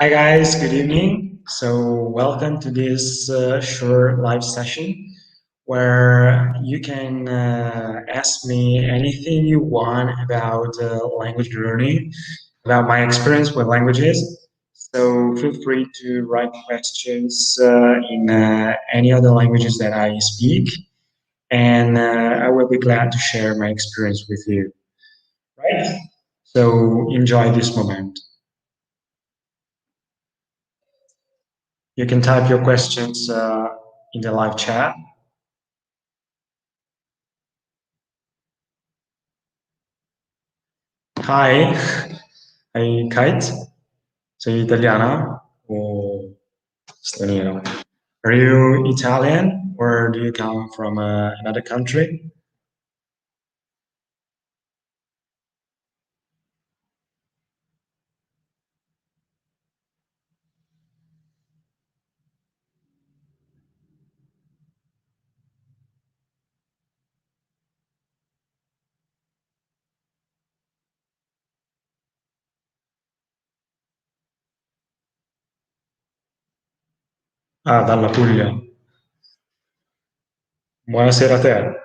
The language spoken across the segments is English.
Hi guys, good evening. So welcome to this short live session where you can ask me anything you want about language learning, about my experience with languages. So feel free to write questions in any other languages that I speak, and I will be glad to share my experience with you. Right? So enjoy this moment. You can type your questions in the live chat. Hi, hai Kite? Sei italiana o straniero? Are you Italian or do you come from another country? Ah, dalla Puglia. Buonasera a te.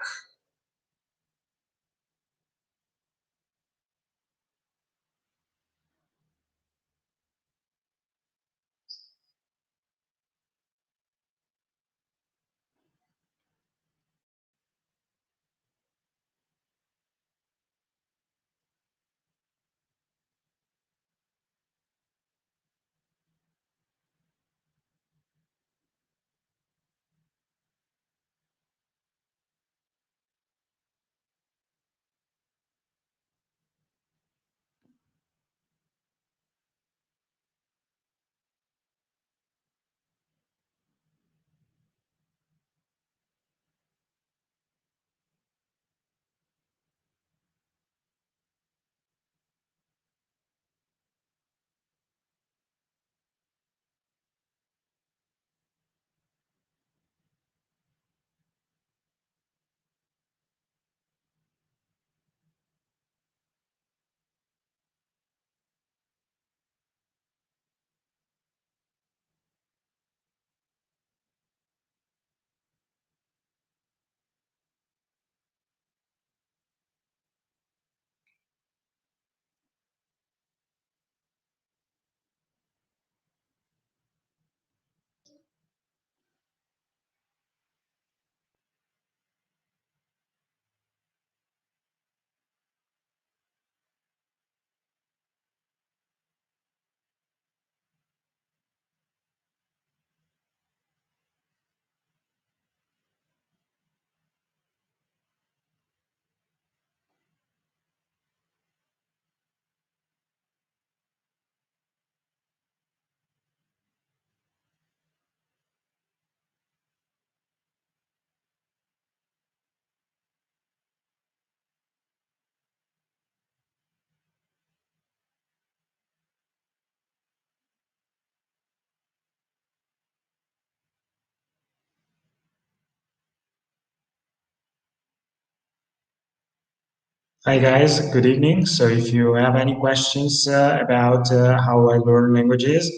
Hi guys, good evening. So if you have any questions about how I learn languages,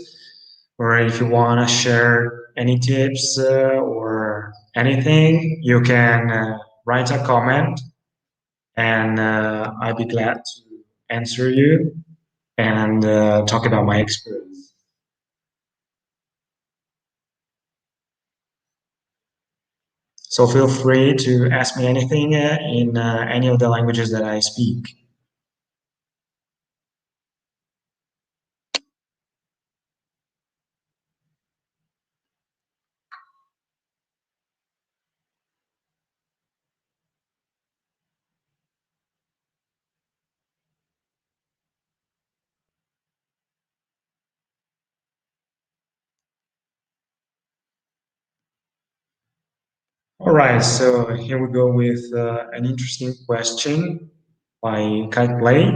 or if you want to share any tips or anything, you can write a comment and I'd be glad to answer you and talk about my experience. So feel free to ask me anything in any of the languages that I speak. All right, so here we go with an interesting question by Kite Play.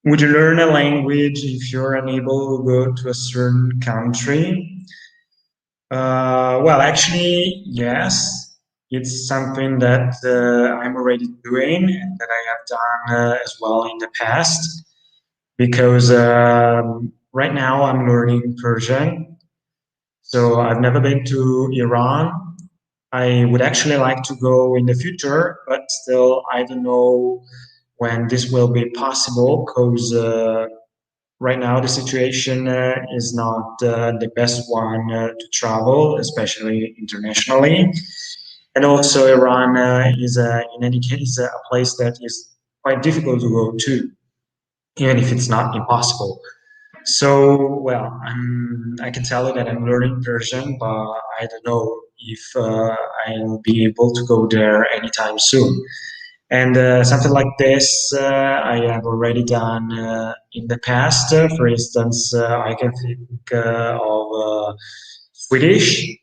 Would you learn a language if you're unable to go to a certain country? Well, actually, yes. It's something that I'm already doing and that I have done as well in the past because right now I'm learning Persian. So I've never been to Iran. I would actually like to go in the future, but still I don't know when this will be possible because right now the situation is not the best one to travel, especially internationally. And also Iran is in any case a place that is quite difficult to go to, even if it's not impossible. So, well, I can tell you that I'm learning Persian, but I don't know if I'll be able to go there anytime soon. And something like this, I have already done in the past. For instance, I can think of Swedish.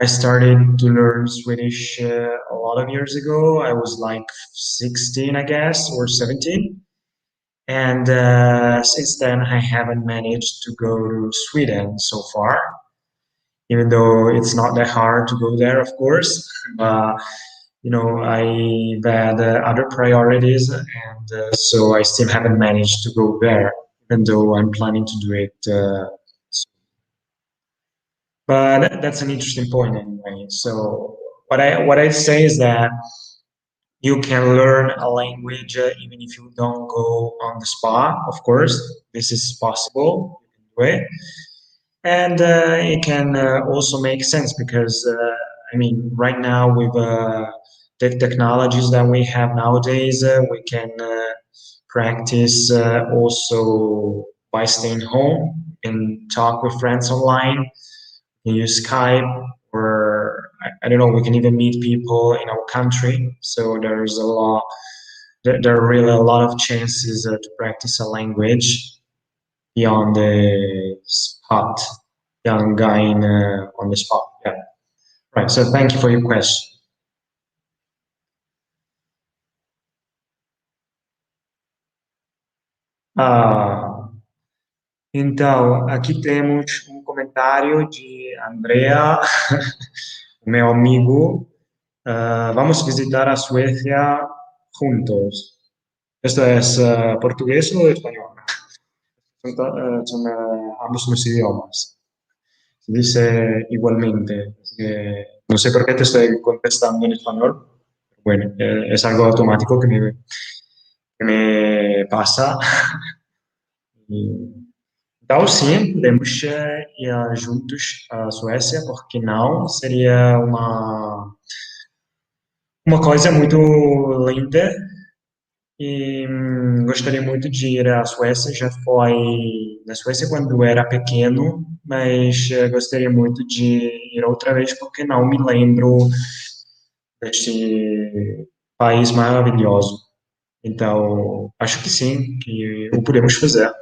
I started to learn Swedish a lot of years ago. I was like 16, I guess, or 17. And since then, I haven't managed to go to Sweden so far, even though it's not that hard to go there, of course. But I've had other priorities, and so I still haven't managed to go there, even though I'm planning to do it. But that's an interesting point anyway. So what I say is that you can learn a language even if you don't go on the spot. Of course, this is possible. You can do it. And it can also make sense because, I mean, right now with the technologies that we have nowadays, we can practice also by staying home and talk with friends online. We can use Skype, or I don't know, we can even meet people in our country. So there are really a lot of chances to practice a language beyond the spot, young guy on the spot. Yeah, right. So thank you for your question. Ah, então, aqui temos um comentário de Andrea, o meu amigo. Vamos visitar a Suecia juntos. ¿Esto es portugués o español? Son ambos los idiomas. Se dice igualmente. Así que no sé por qué te estoy contestando en español. Bueno, es algo automático que me pasa. E, então, sim, podemos ir juntos à Suécia, porque não? Seria uma coisa muito linda e gostaria muito de ir à Suécia. Já foi na Suécia quando era pequeno, mas gostaria muito de ir outra vez porque não me lembro deste país maravilhoso. Então, acho que sim, que o podemos fazer.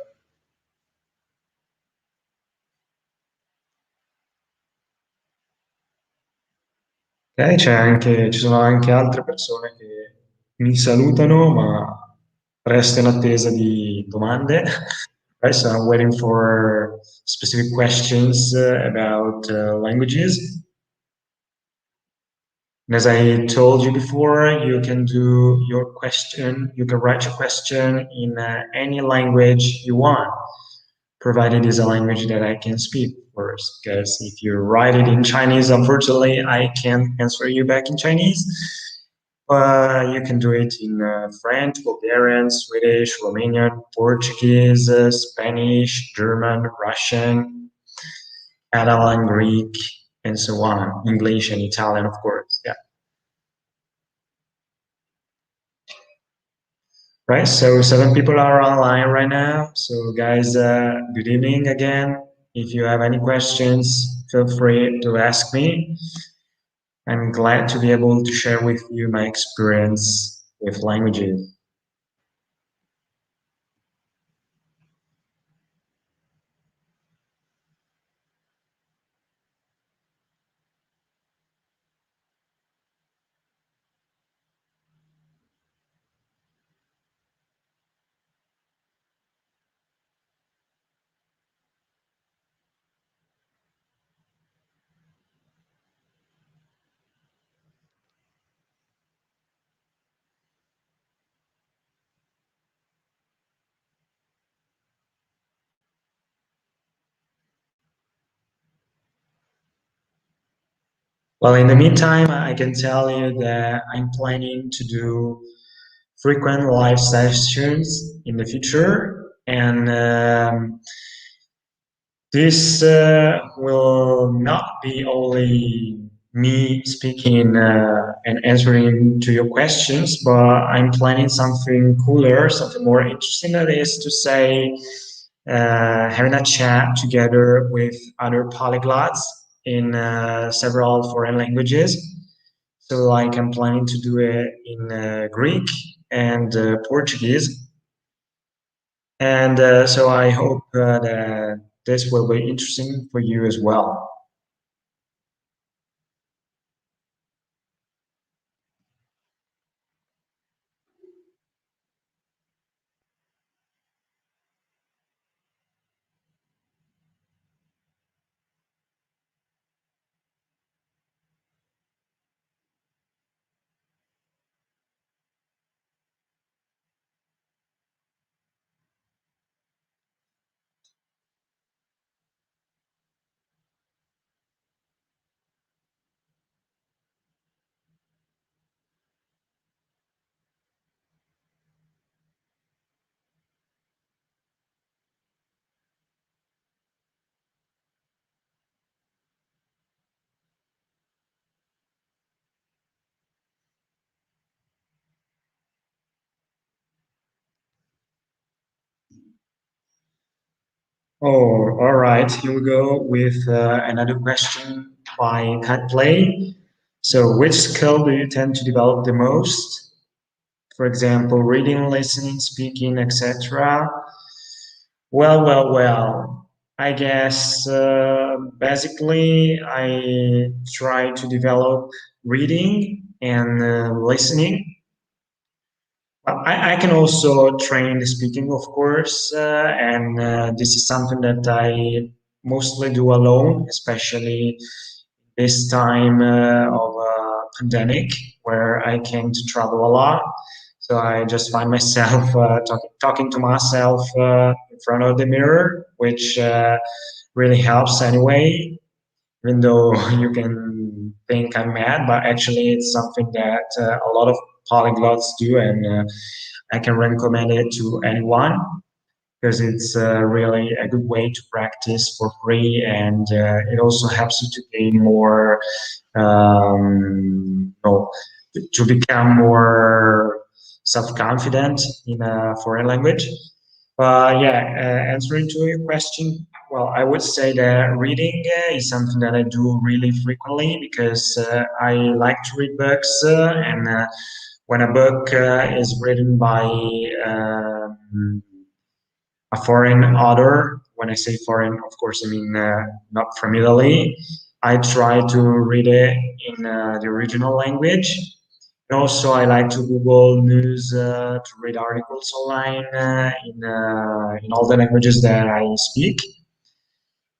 Ci sono anche altre persone che mi salutano, ma resto in attesa di domande. Right, so I'm waiting for specific questions about languages. And as I told you before, you can write your question in any language you want, provided it's a language that I can speak first. Because if you write it in Chinese, unfortunately, I can't answer you back in Chinese. You can do it in French, Bulgarian, Swedish, Romanian, Portuguese, Spanish, German, Russian, Catalan, Greek, and so on. English and Italian, of course. Yeah. Right. So 7 people are online right now. So guys, good evening again. If you have any questions, feel free to ask me. I'm glad to be able to share with you my experience with languages. Well, in the meantime, I can tell you that I'm planning to do frequent live sessions in the future, and this will not be only me speaking and answering to your questions, but I'm planning something cooler, something more interesting. That is to say, having a chat together with other polyglots in several foreign languages. So, like, I'm planning to do it in Greek and Portuguese. And so I hope that this will be interesting for you as well. Oh, all right. Here we go with another question by Cat Play. So, which skill do you tend to develop the most? For example, reading, listening, speaking, etc. Well. I guess basically I try to develop reading and listening. Well, I can also train the speaking, of course, and this is something that I mostly do alone, especially this time of pandemic where I came to travel a lot. So I just find myself talking to myself in front of the mirror, which really helps anyway, even though you can think I'm mad, but actually it's something that a lot of polyglots do, and I can recommend it to anyone because it's really a good way to practice for free, and it also helps you to gain more, to become more self-confident in a foreign language. Yeah, answering to your question, well, I would say that reading is something that I do really frequently because I like to read books, and when a book is written by a foreign author, when I say foreign, of course, I mean not from Italy, I try to read it in the original language. And also, I like to Google news to read articles online in all the languages that I speak.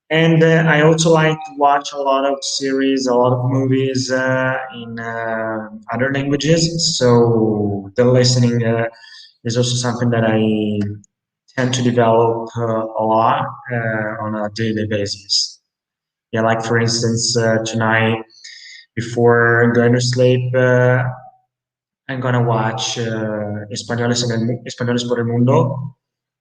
And I also like to watch a lot of series, a lot of movies in other languages. So the listening is also something that I tend to develop a lot on a daily basis. Yeah, like for instance, tonight before going to sleep, I'm gonna watch Españoles por el Mundo,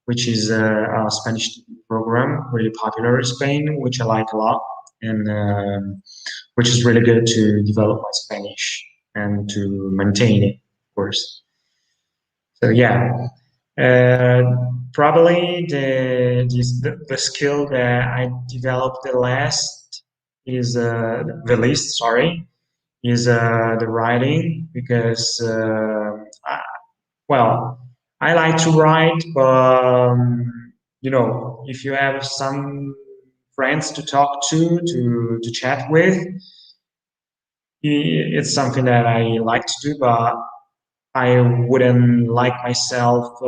which is a Spanish program really popular in Spain, which I like a lot, and which is really good to develop my Spanish and to maintain it, of course. So yeah, uh, probably the skill that I developed the least, sorry, is the writing because well, I like to write, but if you have some friends to talk to chat with, it's something that I like to do, but I wouldn't like myself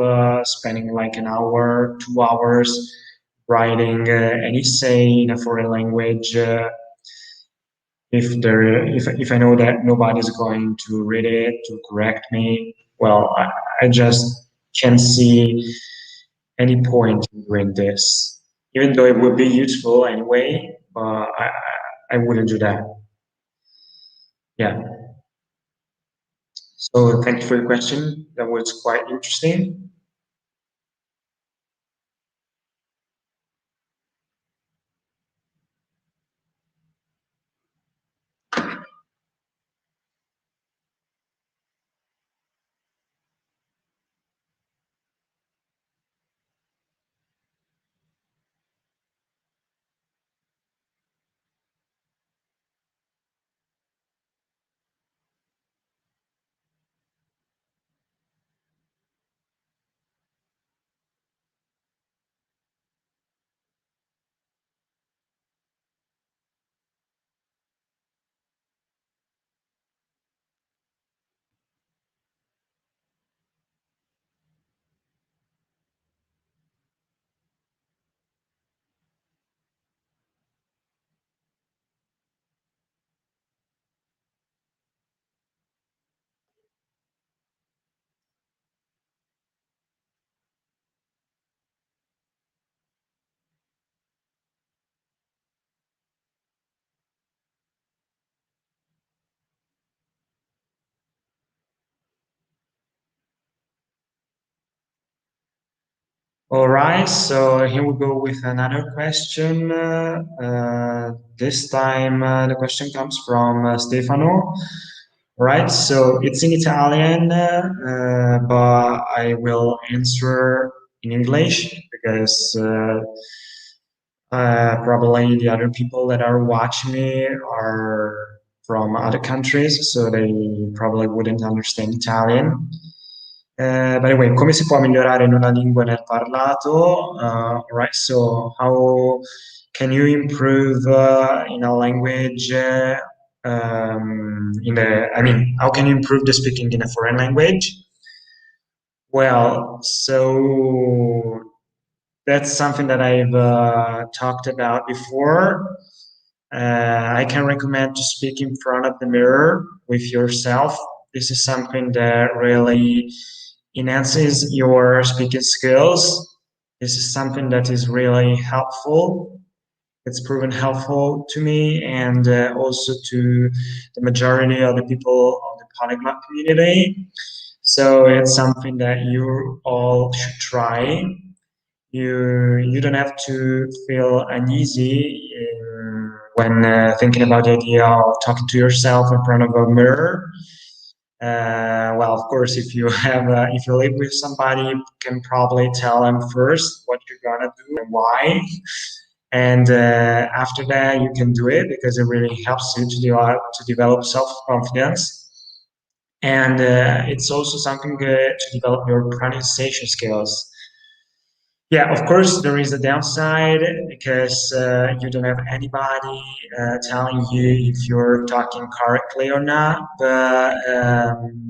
spending like an hour, 2 hours writing an essay in a foreign language if I know that nobody's going to read it to correct me. Well, I just can't see any point in doing this, even though it would be useful anyway. I wouldn't do that. Yeah. So thank you for your question. That was quite interesting. All right, so here we go with another question. This time the question comes from Stefano. Right, so it's in Italian, but I will answer in English because probably the other people that are watching me are from other countries, so they probably wouldn't understand Italian. By the way, come si può migliorare in una lingua nel parlato? Right, so how can you improve in a language? I mean, how can you improve the speaking in a foreign language? Well, so that's something that I've talked about before. I can recommend to speak in front of the mirror with yourself. This is something that really enhances your speaking skills. This is something that is really helpful. It's proven helpful to me and also to the majority of the people of the polyglot community. So it's something that you all should try. You don't have to feel uneasy when thinking about the idea of talking to yourself in front of a mirror. Well, of course, if you live with somebody, you can probably tell them first what you're gonna do and why, and after that, you can do it because it really helps you to develop self confidence. And it's also something good to develop your pronunciation skills. Yeah, of course, there is a downside because you don't have anybody telling you if you're talking correctly or not. But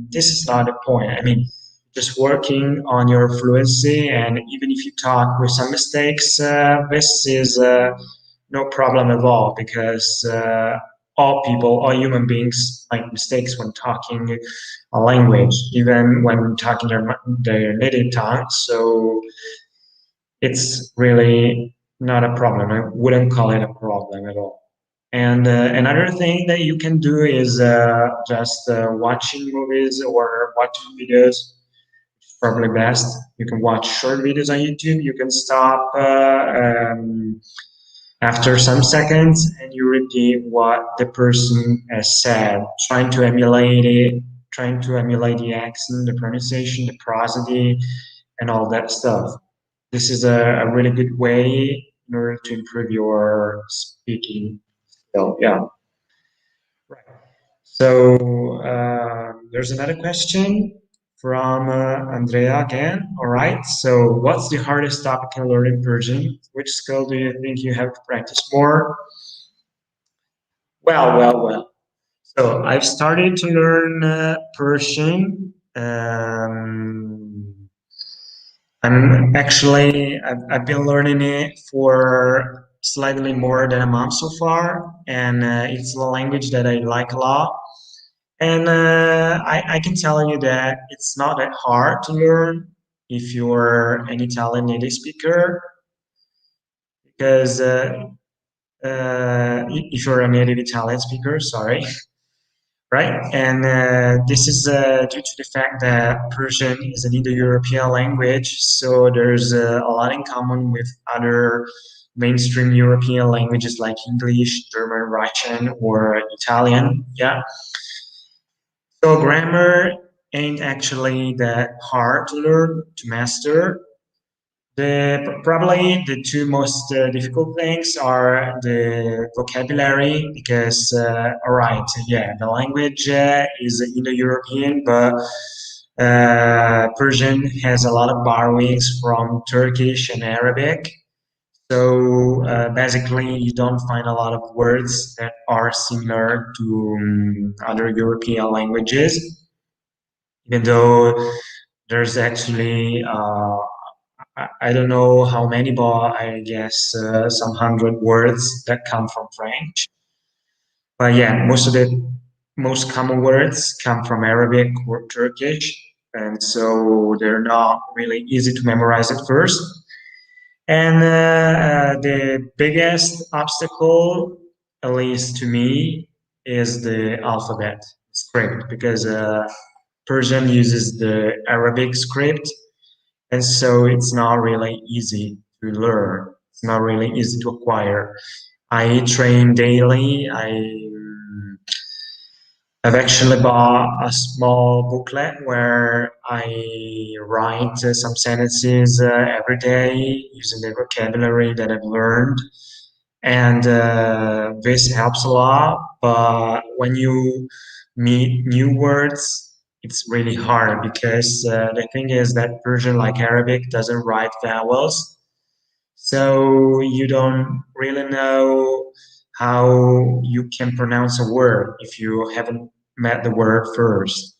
this is not the point. I mean, just working on your fluency, and even if you talk with some mistakes, this is no problem at all because all people, all human beings make mistakes when talking a language, even when talking their native tongue. So it's really not a problem. I wouldn't call it a problem at all. And another thing that you can do is just watching movies or watching videos. Probably best. You can watch short videos on YouTube. You can stop after some seconds and you repeat what the person has said, trying to emulate it, trying to emulate the accent, the pronunciation, the prosody, and all that stuff. This is a really good way in order to improve your speaking skill. Yeah. Right. So there's another question from Andrea again. All right. So what's the hardest topic in learning Persian? Which skill do you think you have to practice more? Well. So I've started to learn Persian. I've been learning it for slightly more than a month so far, and it's a language that I like a lot. And I can tell you that it's not that hard to learn if you're an Italian native speaker, because if you're a native Italian speaker, sorry. right? And this is due to the fact that Persian is an Indo-European language, so there's a lot in common with other mainstream European languages like English, German, Russian, or Italian. Yeah. So grammar ain't actually that hard to learn, to master. Probably the two most difficult things are the vocabulary because, all right, yeah, the language is Indo-European, but Persian has a lot of borrowings from Turkish and Arabic. So basically, you don't find a lot of words that are similar to other European languages, even though there's actually I don't know how many, but I guess some hundred words that come from French. But yeah, most of the most common words come from Arabic or Turkish, and so they're not really easy to memorize at first. And the biggest obstacle, at least to me, is the alphabet script because Persian uses the Arabic script, and so it's not really easy to learn. It's not really easy to acquire. I train daily. I've actually bought a small booklet where I write some sentences every day using the vocabulary that I've learned. And this helps a lot. But when you meet new words, it's really hard because the thing is that Persian, like Arabic, doesn't write vowels. So you don't really know how you can pronounce a word if you haven't met the word first.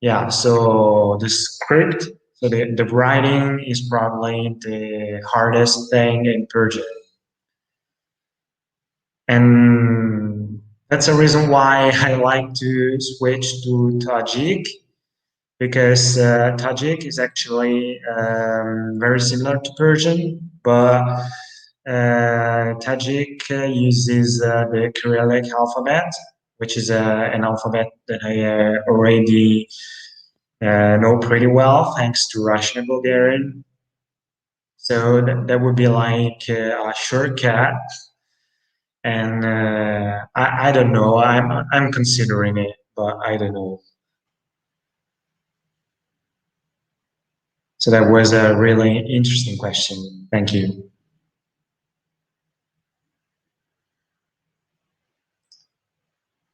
Yeah, so the script, so the writing is probably the hardest thing in Persian. And that's a reason why I like to switch to Tajik because Tajik is actually very similar to Persian, but Tajik uses the Cyrillic alphabet, which is an alphabet that I already know pretty well thanks to Russian and Bulgarian. So that would be like a shortcut, and I don't know. I'm considering it, but I don't know. So that was a really interesting question. Thank you.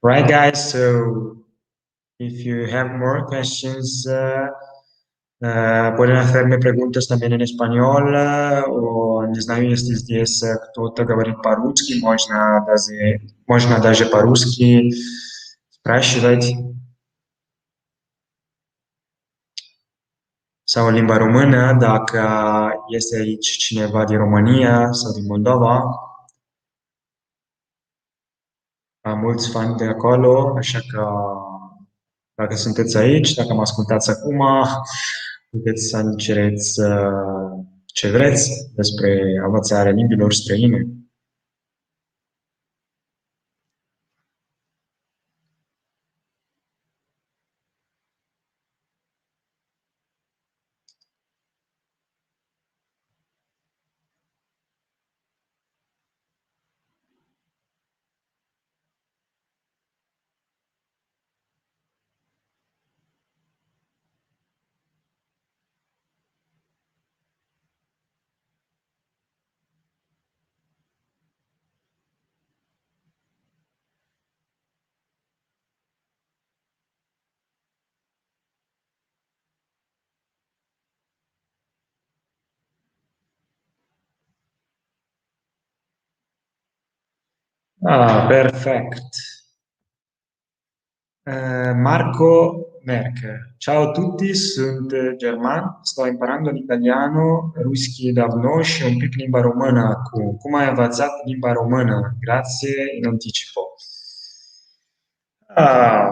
Right, guys. So if you have more questions, pueden hacerme preguntas también en español o не знаю, если здесь кто-то говорит по-русски, можно даже по-русски spрашивать. Sau în limba română, dacă este aici cineva din România sau din Moldova, am mulți fani de acolo, așa că dacă sunteți aici, dacă mă ascultați acum, puteți să-mi cereți ce vreți despre învățarea limbilor străine. Ah, perfect. Marco Merck. Ciao a tutti, sunt German, sto imparando l'italiano, ruski davno și un pic limba română acum. Cum ai învățat limba română? Grazie in anticipo. Ah,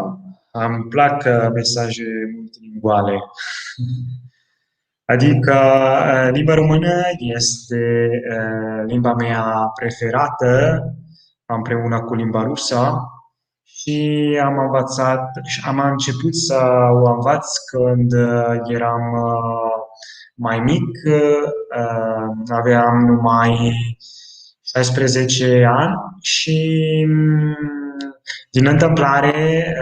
îmi plac mesaje multilinguale. Adică limba română este limba mea preferată împreună cu limba rusă. și am început să o învăț când eram mai mic, aveam numai 16 ani și din întâmplare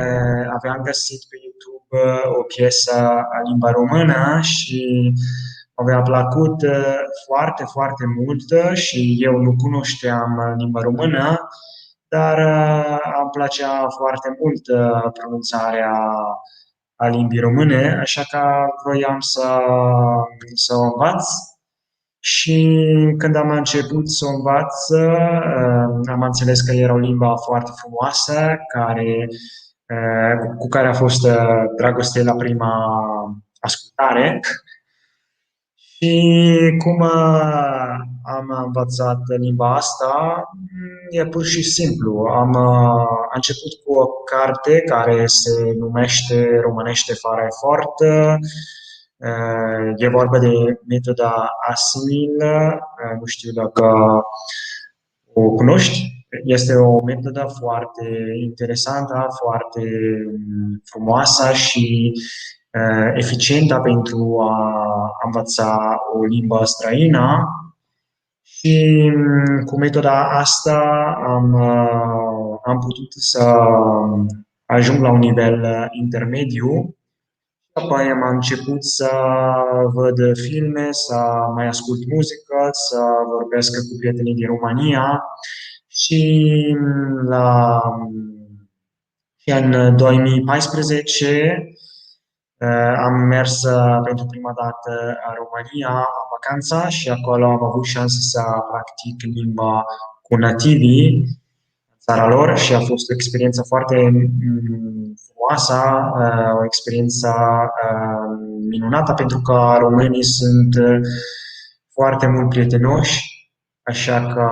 aveam găsit pe YouTube o piesă a limba română și mi-a plăcut foarte, foarte mult și eu nu cunoșteam limba română, dar îmi plăcea foarte mult pronunțarea a limbii române, așa că vroiam să o învăț. Și când am început să o învăț, am înțeles că era o limbă foarte frumoasă, cu care a fost dragoste la prima ascultare. Și cum am învățat limba asta, e pur și simplu. Am început cu o carte care se numește Românește fără efort. E vorba de metoda Asimil, nu știu dacă o cunoști. Este o metodă foarte interesantă, foarte frumoasă și eficientă pentru a învăța o limbă străină. Și cu metoda asta am putut să ajung la un nivel intermediu. Apoi am început să văd filme, să mai ascult muzică, să vorbesc cu prietenii din România și la și în 2014 am mers pentru prima dată în România în vacanță și acolo am avut șansa să practic limba cu nativii în țara lor și a fost o experiență foarte frumoasă, o experiență minunată pentru că românii sunt foarte mult prietenoși, așa că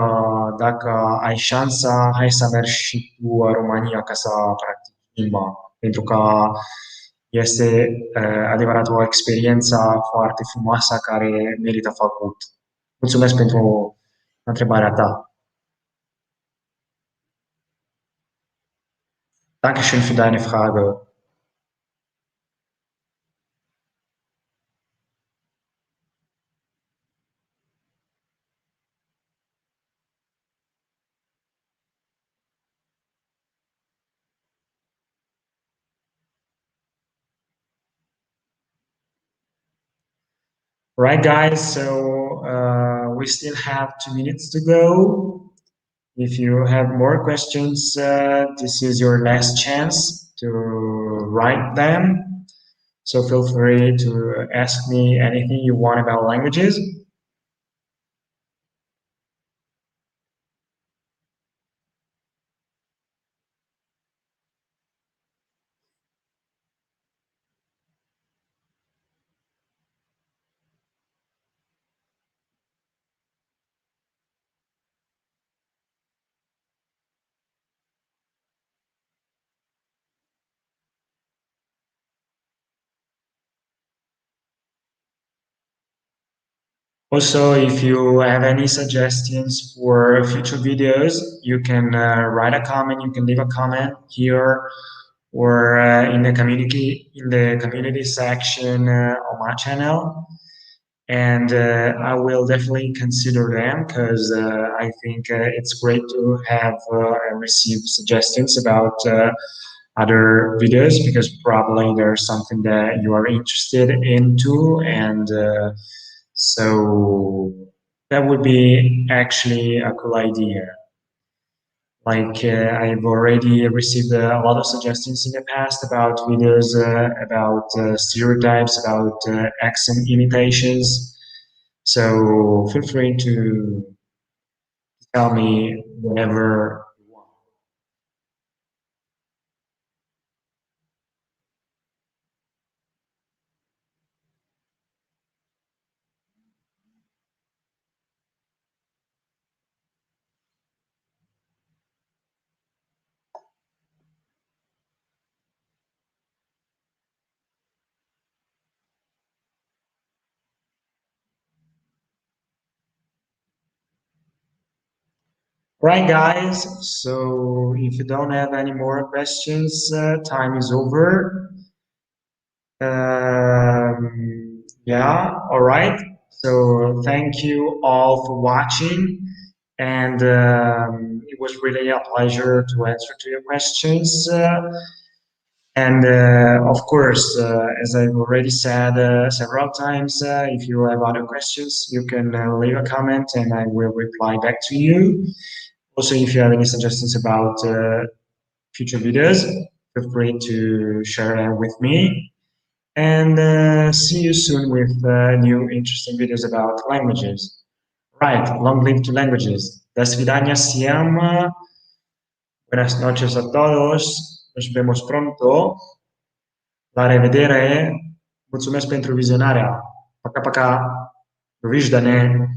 dacă ai șansa, hai să mergi și tu în România ca să practici limba, pentru că este adevărat o experiență foarte frumoasă care merită făcut. Mulțumesc pentru întrebarea ta. Dankeschön für deine Frage. Right, guys, so we still have 2 minutes to go. If you have more questions, this is your last chance to write them. So feel free to ask me anything you want about languages. Also, if you have any suggestions for future videos, you can write a comment. You can leave a comment here or in the community section on my channel, and I will definitely consider them because I think it's great to have and receive suggestions about other videos because probably there's something that you are interested into and so that would be actually a cool idea. Like I've already received a lot of suggestions in the past about videos about stereotypes, about accent imitations. So feel free to tell me whatever you want. Right, guys. So if you don't have any more questions, time is over. Yeah, all right. So thank you all for watching, and it was really a pleasure to answer to your questions. And of course, as I've already said several times, if you have other questions, you can leave a comment and I will reply back to you. Also, if you have any suggestions about future videos, feel free to share them with me. And see you soon with new interesting videos about languages. Right, long live to languages. До свидания всем. Buenas noches a todos. Nos vemos pronto. La revedere. Mulțumesc pentru vizionarea. Paka paka. Dovijdane.